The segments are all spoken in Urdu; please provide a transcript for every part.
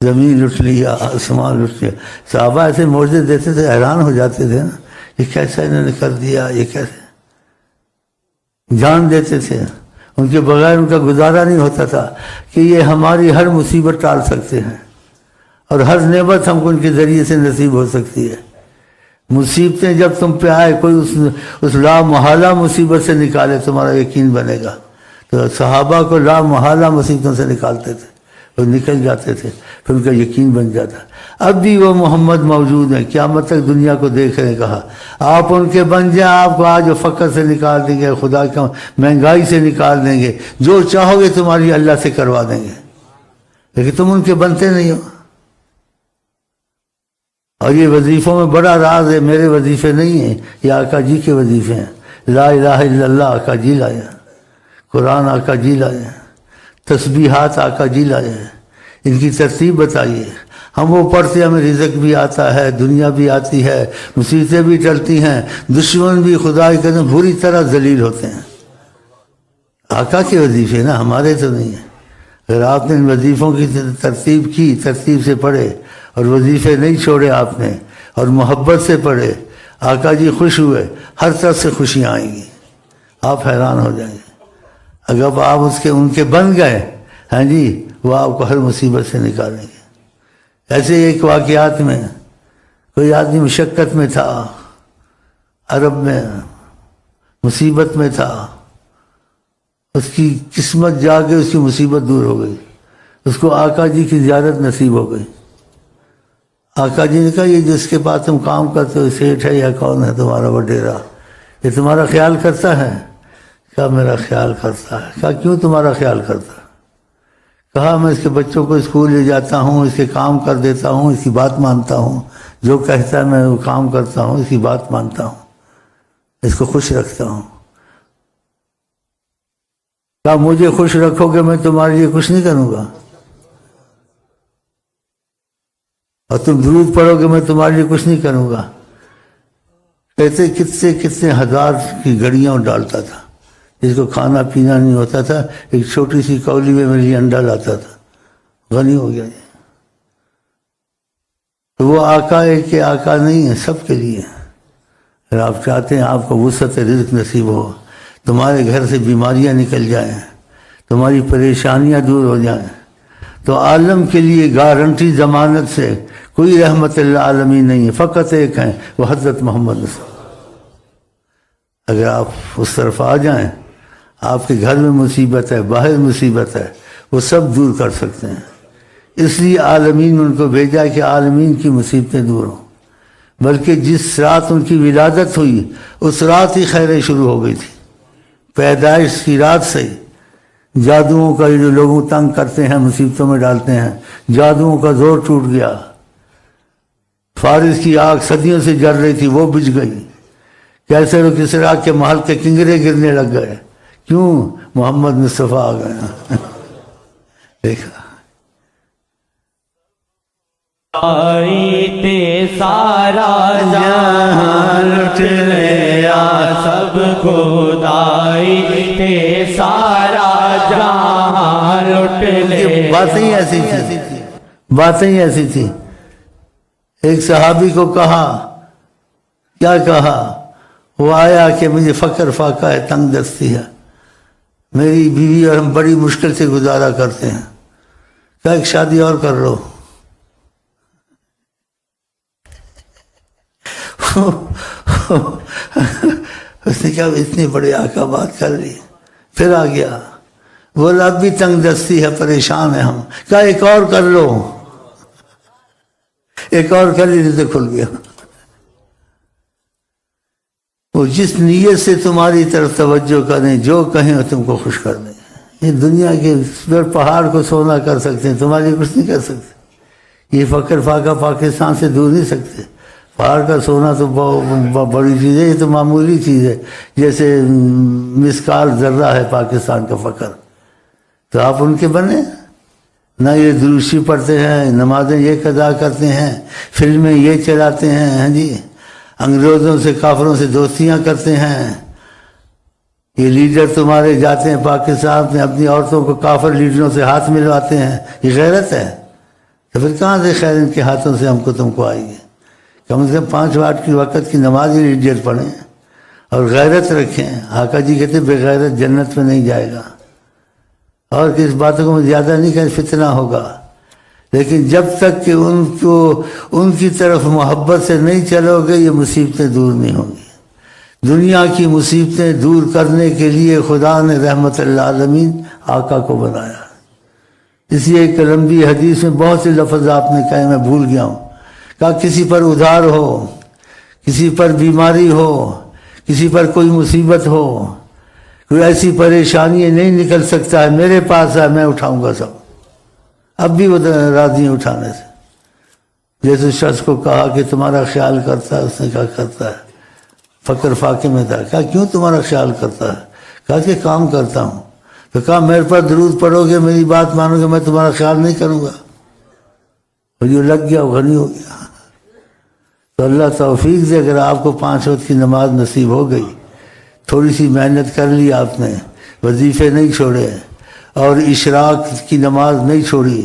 زمین لٹ لیا، آسمان لٹ لیا. صحابہ ایسے معجزے دیتے تھے، حیران ہو جاتے تھے نا، یہ کیسا انہوں نے کر دیا، یہ کیسے. جان دیتے تھے، ان کے بغیر ان کا گزارا نہیں ہوتا تھا کہ یہ ہماری ہر مصیبت ٹال سکتے ہیں اور ہر نعمت ہم کو ان کے ذریعے سے نصیب ہو سکتی ہے. مصیبتیں جب تم پہ آئے، کوئی اس لا محالہ مصیبت سے نکالے، تمہارا یقین بنے گا. تو صحابہ کو لا محالہ مصیبتوں سے نکالتے تھے، وہ نکل جاتے تھے، پھر ان کا یقین بن جاتا. اب بھی وہ محمد موجود ہیں، قیامت تک دنیا کو دیکھ رہے. کہا آپ ان کے بن جائیں، آپ کو آج فقر سے نکال دیں گے، خدا کا مہنگائی سے نکال دیں گے، جو چاہو گے تمہاری اللہ سے کروا دیں گے، لیکن تم ان کے بنتے نہیں ہو. اور یہ وظیفوں میں بڑا راز ہے، میرے وظیفے نہیں ہیں، یہ آقا جی کے وظیفے ہیں. لا الہ الا اللہ آقا جی لائے، قرآن آقا جی لائے، تسبیحات آقا جی لائے. ان کی ترتیب بتائیے. ہم وہ پڑھتے، ہمیں رزق بھی آتا ہے، دنیا بھی آتی ہے، مصیبتیں بھی ٹلتی ہیں، دشمن بھی خدا کے قدم بری طرح ذلیل ہوتے ہیں. آقا کے وظیفے نا، ہمارے تو نہیں ہیں. اگر آپ نے ان وظیفوں کی ترتیب کی، ترتیب سے پڑھے اور وظیفے نہیں چھوڑے آپ نے، اور محبت سے پڑھے، آقا جی خوش ہوئے، ہر طرف سے خوشیاں آئیں گی، آپ حیران ہو جائیں گے. اگر آپ ان کے بن گئے، ہاں جی، وہ آپ کو ہر مصیبت سے نکالیں گے. ایسے ایک واقعات میں کوئی آدمی مشقت میں تھا، عرب میں مصیبت میں تھا، اس کی قسمت جا کے اس کی مصیبت دور ہو گئی، اس کو آقا جی کی زیارت نصیب ہو گئی. آقا جی نے کہا یہ جس کے پاس تم کام کرتے ہو سیٹھ ہے یا کون ہے تمہارا وڈیرا، یہ تمہارا خیال کرتا ہے؟ کہا میرا خیال کرتا ہے. کہا کیوں تمہارا خیال کرتا ہے؟ کہا میں اس کے بچوں کو اسکول لے جاتا ہوں، اس کے کام کر دیتا ہوں، اس کی بات مانتا ہوں، جو کہتا ہے میں وہ کام کرتا ہوں، اس کی بات مانتا ہوں، اس کو خوش رکھتا ہوں. کہا مجھے خوش رکھو گے میں تمہارے لیے کچھ نہیں کروں گا، اور تم درود پڑھو گے میں تمہارے لیے کچھ نہیں کروں گا. کہتے کتنے ہزار کی گھڑیاں ڈالتا تھا، جس کو کھانا پینا نہیں ہوتا تھا، ایک چھوٹی سی کولی میں میرے لیے انڈا لاتا تھا، غنی ہو گیا. تو وہ آقا ہے کہ آقا نہیں ہے، سب کے لیے. اگر آپ چاہتے ہیں آپ کو وسعت رزق نصیب ہو، تمہارے گھر سے بیماریاں نکل جائیں، تمہاری پریشانیاں دور ہو جائیں، تو عالم کے لیے گارنٹی ضمانت سے کوئی رحمت اللہ عالمین نہیں ہے، فقط ایک ہیں، وہ حضرت محمد صلی اللہ علیہ وسلم. اگر آپ اس طرف آ جائیں، آپ کے گھر میں مصیبت ہے، باہر مصیبت ہے، وہ سب دور کر سکتے ہیں. اس لیے عالمین نے ان کو بھیجا کہ عالمین کی مصیبتیں دور ہوں. بلکہ جس رات ان کی ولادت ہوئی اس رات ہی خیریں شروع ہو گئی تھی. پیدائش کی رات سے ہی جادوؤں کا جو لوگوں تنگ کرتے ہیں، مصیبتوں میں ڈالتے ہیں، جادوؤں کا زور ٹوٹ گیا. فارس کی آگ صدیوں سے جل رہی تھی، وہ بجھ گئی. کیسے وہ کسرا کے محل کے کنگرے گرنے لگ گئے. کیوں؟ محمد مصطفیٰ آ گئے. دیکھا تے سارا جہان لٹ لیا، سب کو دائی تے سارا جہان لٹ لیا. باتیں ہی ایسی تھی. ایک صحابی کو کہا، کیا کہا؟ وہ آیا کہ مجھے فقر فاقہ ہے، تنگ دستی ہے، میری بیوی اور ہم بڑی مشکل سے گزارا کرتے ہیں، کیا ایک شادی اور کر لو. اس نے کہا اتنے بڑے آقا بات کر لی. پھر آ گیا، بولا اب بھی تنگ دستی ہے، پریشان ہے ہم. کہا ایک اور کر لو. ایک اور کر لی تو کھل گیا. وہ جس نیت سے تمہاری طرف توجہ کریں، جو کہیں وہ تم کو خوش کر دیں. یہ دنیا کے پہاڑ کو سونا کر سکتے ہیں، تمہارے کچھ نہیں کر سکتے. یہ فقر فاقہ پاکستان سے دور نہیں سکتے. پہاڑ کا سونا تو بڑی چیز ہے، یہ تو معمولی چیز ہے، جیسے مسکال ذرہ ہے پاکستان کا فقر. تو آپ ان کے بنے نہ. یہ دروشی پڑھتے ہیں، نمازیں یہ قضا کرتے ہیں، فلمیں یہ چلاتے ہیں، ہاں جی، انگریزوں سے کافروں سے دوستیاں کرتے ہیں. یہ لیڈر تمہارے جاتے ہیں پاکستان میں، اپنی عورتوں کو کافر لیڈروں سے ہاتھ ملواتے ہیں. یہ غیرت ہے؟ تو پھر کہاں سے خیر ان کے ہاتھوں سے ہم کو تم کو آئے گی؟ کم از کم 5 وقت کی نماز ہی اجت پڑھیں اور غیرت رکھیں۔ آقا جی کہتے بے غیرت جنت میں نہیں جائے گا، اور کس باتوں کو میں زیادہ نہیں کہ فتنہ ہوگا، لیکن جب تک کہ ان کی طرف محبت سے نہیں چلو گے یہ مصیبتیں دور نہیں ہوں گی۔ دنیا کی مصیبتیں دور کرنے کے لیے خدا نے رحمت للعالمین آقا کو بنایا۔ اس لیے ایک لمبی حدیث میں بہت سے لفظ آپ نے کہے، میں بھول گیا ہوں۔ کہا کسی پر ادھار ہو، کسی پر بیماری ہو، کسی پر کوئی مصیبت ہو، کوئی ایسی پریشانی نہیں نکل سکتا ہے، میرے پاس ہے، میں اٹھاؤں گا سب۔ اب بھی وہ راضی ہیں اٹھانے سے۔ جیسے شخص کو کہا کہ تمہارا خیال کرتا ہے، اس نے کہا کرتا ہے، فقر فاقے میں تھا۔ کہا کیوں تمہارا خیال کرتا ہے؟ کہا کہ کام کرتا ہوں۔ تو کہا میرے پر درود پڑھو گے، میری بات مانو گے، میں تمہارا خیال نہیں کروں گا۔ اور جو لگ گیا وہ غنی ہو گیا۔ تو اللہ توفیق دے، اگر آپ کو 5 وقت کی نماز نصیب ہو گئی، تھوڑی سی محنت کر لی آپ نے، وظیفے نہیں چھوڑے اور اشراق کی نماز نہیں چھوڑی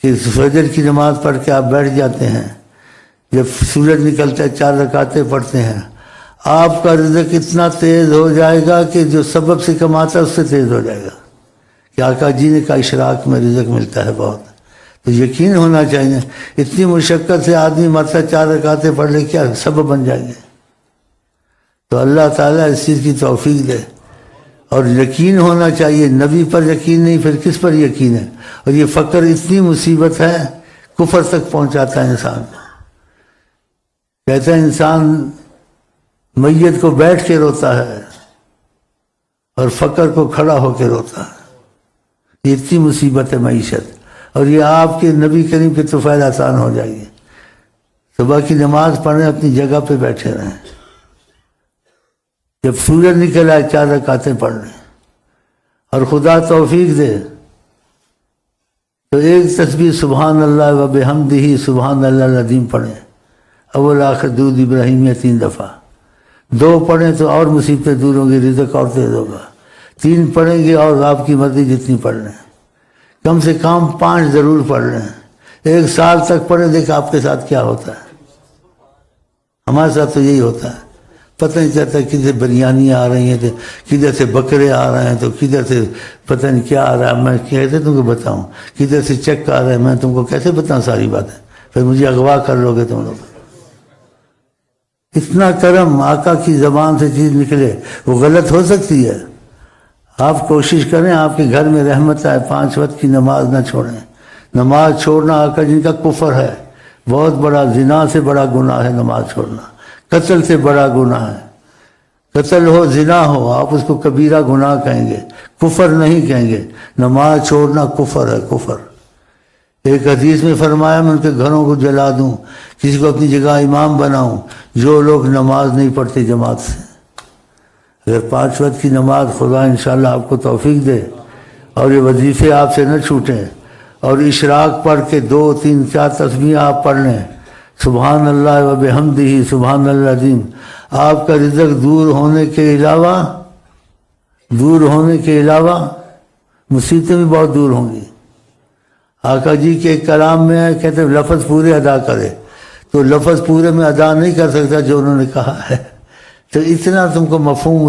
کہ فجر کی نماز پڑھ کے آپ بیٹھ جاتے ہیں، جب سورج نکلتا ہے 4 رکعتیں پڑھتے ہیں، آپ کا رزق اتنا تیز ہو جائے گا کہ جو سبب سے کماتا ہے اس سے تیز ہو جائے گا کہ آقا جی نے کہا اشراق میں رزق ملتا ہے بہت۔ تو یقین ہونا چاہیے، اتنی مشقت سے آدمی مرتا 4 رکعتیں پڑھ لے، کیا سبب بن جائیں گے۔ تو اللہ تعالیٰ اس چیز کی توفیق دے، اور یقین ہونا چاہیے، نبی پر یقین نہیں پھر کس پر یقین ہے؟ اور یہ فقر اتنی مصیبت ہے، کفر تک پہنچاتا ہے انسان کو۔ کہتا ہے انسان میت کو بیٹھ کے روتا ہے اور فقر کو کھڑا ہو کے روتا ہے۔ یہ اتنی مصیبت ہے معیشت، اور یہ آپ کے نبی کریم کے طفیل آسان ہو جائے گی۔ صبح کی نماز پڑھیں، اپنی جگہ پہ بیٹھے رہیں، جب سورج نکل آئے 4 رکعتیں پڑھ لیں، اور خدا توفیق دے تو ایک تسبیح سبحان اللہ و بحمدہ سبحان اللہ العظیم پڑھیں، اول آخر درود ابراہیمیہ 3 دفعہ۔ 2 پڑھیں تو اور مصیبتیں دور ہوں گی، رزق اور تیز ہوگا۔ 3 پڑھیں گے اور آپ کی مرضی جتنی پڑھ لیں، کم سے کم 5 ضرور پڑھ لیں۔ 1 سال تک پڑھیں، دیکھ آپ کے ساتھ کیا ہوتا ہے۔ ہمارے ساتھ تو یہی ہوتا ہے، پتہ نہیں چلتا کدھر سے بریانیاں آ رہی ہیں، کدھر سے بکرے آ رہے ہیں، تو کدھر سے پتہ نہیں کیا آ رہا ہے، میں کیسے تم کو بتاؤں، کدھر سے چیک آ رہا ہے، میں تم کو کیسے بتاؤں ساری باتیں، پھر مجھے اغوا کر لو گے تم لوگ۔ اتنا کرم آقا کی زبان سے چیز نکلے وہ غلط ہو سکتی ہے؟ آپ کوشش کریں آپ کے گھر میں رحمت آئے، 5 وقت کی نماز نہ چھوڑیں۔ نماز چھوڑنا آقا جن کا کفر ہے، بہت بڑا، زنا سے بڑا گناہ ہے نماز چھوڑنا، قتل سے بڑا گناہ ہے۔ قتل ہو، زنا ہو، آپ اس کو کبیرہ گناہ کہیں گے، کفر نہیں کہیں گے۔ نماز چھوڑنا کفر ہے، کفر۔ ایک حدیث میں فرمایا میں ان کے گھروں کو جلا دوں، کسی کو اپنی جگہ امام بناؤں جو لوگ نماز نہیں پڑھتے جماعت سے۔ اگر 5 وقت کی نماز خدا انشاءاللہ آپ کو توفیق دے اور یہ وظیفے آپ سے نہ چھوٹیں، اور اشراق پڑھ کے 2 3 4 تسبیح آپ پڑھ لیں، سبحان اللہ و بحمدہ سبحان اللہ العظیم، آپ کا رزق دور ہونے کے علاوہ مصیبتیں بھی بہت دور ہوں گی۔ آقا جی کے ایک کلام میں کہتے ہیں لفظ پورے ادا کرے، تو لفظ پورے میں ادا نہیں کر سکتا جو انہوں نے کہا ہے، تو اتنا تم کو مفہوم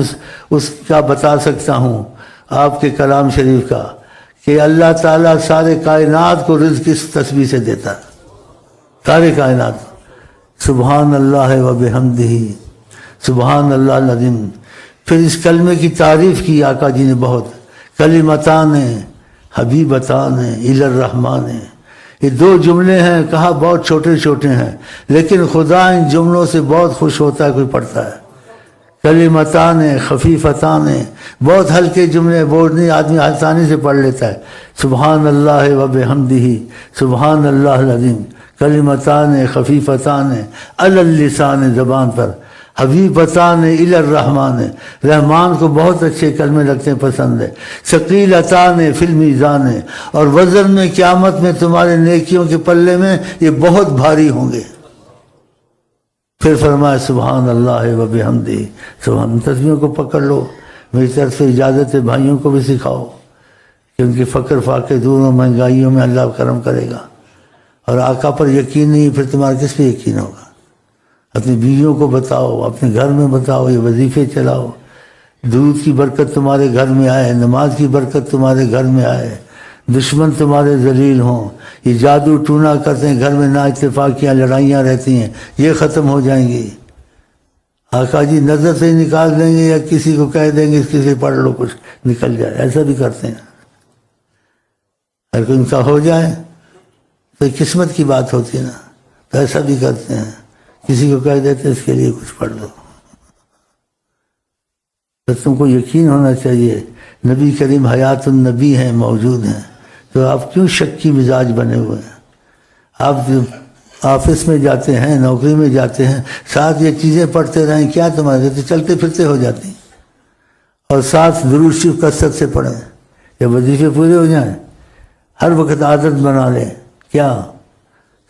اس کا بتا سکتا ہوں آپ کے کلام شریف کا، کہ اللہ تعالیٰ سارے کائنات کو رزق اس تسبیح سے دیتا ہے، سارے کائنات۔ سبحان اللہ و بحمدہ سبحان اللہ العظیم۔ پھر اس کلمے کی تعریف کی آقا جی نے بہت، کلمتان حبیبتان الی الرحمن، یہ 2 جملے ہیں، کہا بہت چھوٹے چھوٹے ہیں، لیکن خدا ان جملوں سے بہت خوش ہوتا ہے کوئی پڑھتا ہے۔ کلمتان خفیفتان، بہت ہلکے جملے، بوجھ نہیں، آدمی آسانی سے پڑھ لیتا ہے۔ سبحان اللہ و بحمدہ سبحان اللہ العظیم، کلمتان خفیفتان علی اللسان، زبان پر، حبیبتان الی الرحمن، رحمان کو بہت اچھے کلمے لگتے ہیں، پسند ہے۔ ثقیلتان فی المیزان، اور وزن میں قیامت میں تمہارے نیکیوں کے پلے میں یہ بہت بھاری ہوں گے۔ پھر فرمایا سبحان اللہ و بحمدہ سبحان، تسبیحوں کو پکڑ لو، میری طرف سے اجازت ہے، بھائیوں کو بھی سکھاؤ، کہ ان کی فقر فاقے دور ہو، مہنگائیوں میں اللہ کرم کرے گا، اور آقا پر یقین نہیں پھر تمہارا کس پہ یقین ہوگا؟ اپنی بیویوں کو بتاؤ، اپنے گھر میں بتاؤ، یہ وظیفے چلاؤ، درود کی برکت تمہارے گھر میں آئے، نماز کی برکت تمہارے گھر میں آئے، دشمن تمہارے ذلیل ہوں، یہ جادو ٹونا کرتے ہیں گھر میں، نا اتفاقیاں لڑائیاں رہتی ہیں، یہ ختم ہو جائیں گی۔ آقا جی نظر سے ہی نکال دیں گے یا کسی کو کہہ دیں گے اس کے لیے پڑھ لو کچھ نکل جائے، ایسا بھی کرتے ہیں۔ اگر ان کا ہو جائے تو قسمت کی بات ہوتی ہے نا، تو ایسا بھی کرتے ہیں، کسی کو کہہ دیتے اس کے لیے کچھ پڑھ دو۔ تو تم کو یقین ہونا چاہیے نبی کریم حیات النبی ہیں، موجود ہیں، تو آپ کیوں شک کی مزاج بنے ہوئے ہیں؟ آپ آفس میں جاتے ہیں، نوکری میں جاتے ہیں، ساتھ یہ چیزیں پڑھتے رہیں، کیا تمہارے تو چلتے پھرتے ہو جاتی ہیں، اور ساتھ درود شریف کثرت سے پڑھیں، یا وظیفے پورے ہو جائیں، ہر وقت عادت بنا لیں، کیا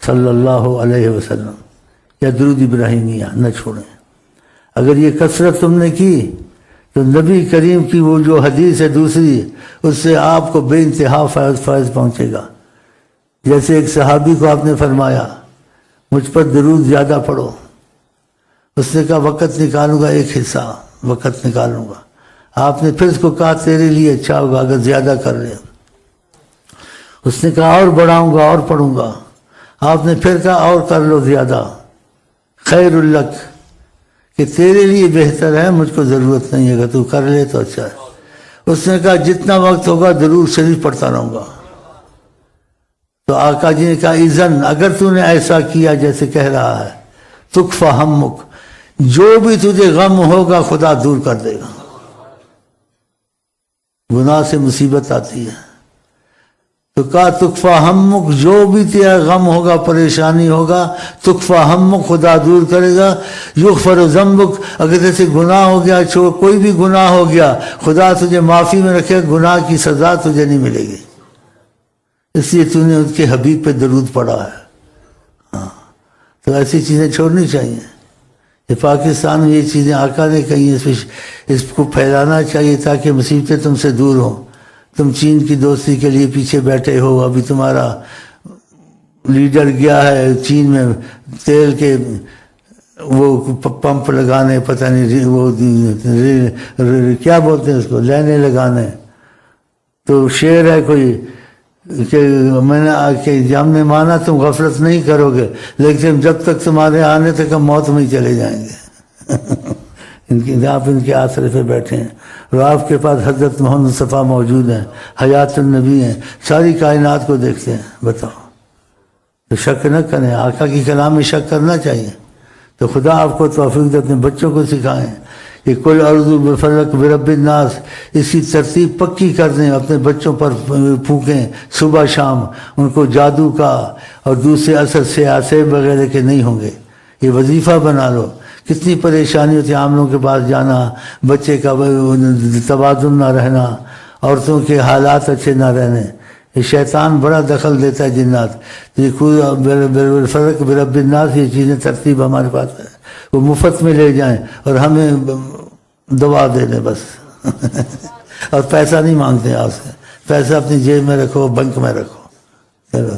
صلی اللہ علیہ وسلم یا درود ابراہیمیہ نہ چھوڑیں۔ اگر یہ کثرت تم نے کی تو نبی کریم کی وہ جو حدیث ہے دوسری، اس سے آپ کو بے انتہا فیض پہنچے گا۔ جیسے ایک صحابی کو آپ نے فرمایا مجھ پر درود زیادہ پڑھو، اس نے کہا وقت نکالوں گا، ایک حصہ وقت نکالوں گا۔ آپ نے پھر اس کو کہا تیرے لیے اچھا ہوگا اگر زیادہ کر لے۔ اس نے کہا اور بڑھاؤں گا اور پڑھوں گا۔ آپ نے پھر کہا اور کر لو زیادہ، خیر الک، کہ تیرے لیے بہتر ہے، مجھ کو ضرورت نہیں ہے، اگر تو کر لے تو اچھا ہے۔ اس نے کہا جتنا وقت ہوگا درود شریف پڑھتا رہوں گا۔ تو آقا جی نے کہا اذن، اگر تو نے ایسا کیا جیسے کہہ رہا ہے، تکفی ہمک، جو بھی تجھے غم ہوگا خدا دور کر دے گا۔ گناہ سے مصیبت آتی ہے تو کہا تکفی ہمک، جو بھی تیرا غم ہوگا، پریشانی ہوگا، تکفی ہمک، خدا دور کرے گا۔ یغفر ذنبک، اگر جیسے گناہ ہو گیا، کوئی بھی گناہ ہو گیا، خدا تجھے معافی میں رکھے، گناہ کی سزا تجھے نہیں ملے گی، اس لیے تو نے ان کے حبیب پہ درود پڑھا ہے۔ ہاں، تو ایسی چیزیں چھوڑنی چاہیے۔ یہ پاکستان میں یہ چیزیں آقا نے کہی ہیں، اس کو پھیلانا چاہیے تاکہ مصیبتیں تم سے دور ہوں۔ تم چین کی دوستی کے لیے پیچھے بیٹھے ہو، ابھی تمہارا لیڈر گیا ہے چین میں تیل کے وہ پمپ لگانے، پتہ نہیں وہ کیا بولتے ہیں اس کو، لینے لگانے۔ تو شعر ہے کوئی کہ میں نے کہ ہم نے مانا تم غفلت نہیں کرو گے، لیکن جب تک تمہارے آنے تک ہم موت میں ہی چلے جائیں گے۔ آپ ان کے آسرے پہ بیٹھے ہیں، اور آپ کے پاس حضرت محمد مصطفیٰ موجود ہیں، حیات النبی ہیں، ساری کائنات کو دیکھتے ہیں۔ بتاؤ، تو شک نہ کریں، آقا کی کلام میں شک کرنا چاہیے۔ تو خدا آپ کو توفیق دے، اپنے بچوں کو سکھائیں کہ کل اعوذ بفلق برب الناس، اس کی ترتیب پکی کر دیں، اپنے بچوں پر پھونکیں صبح شام، ان کو جادو کا اور دوسرے اثر سے آسیب وغیرہ کے نہیں ہوں گے۔ یہ وظیفہ بنا لو۔ کتنی پریشانی ہوتی ہے عاملوں کے پاس جانا، بچے کا توازن نہ رہنا، عورتوں کے حالات اچھے نہ رہنے، یہ شیطان بڑا دخل دیتا ہے، جنات۔ تو یہ فرق برب الناس، یہ چیزیں ترتیب ہمارے پاس ہے، وہ مفت میں لے جائیں اور ہمیں دعا دے دیں بس اور پیسہ نہیں مانگتے آپ سے، پیسہ اپنی جیب میں رکھو، بنک میں رکھو۔ چلو۔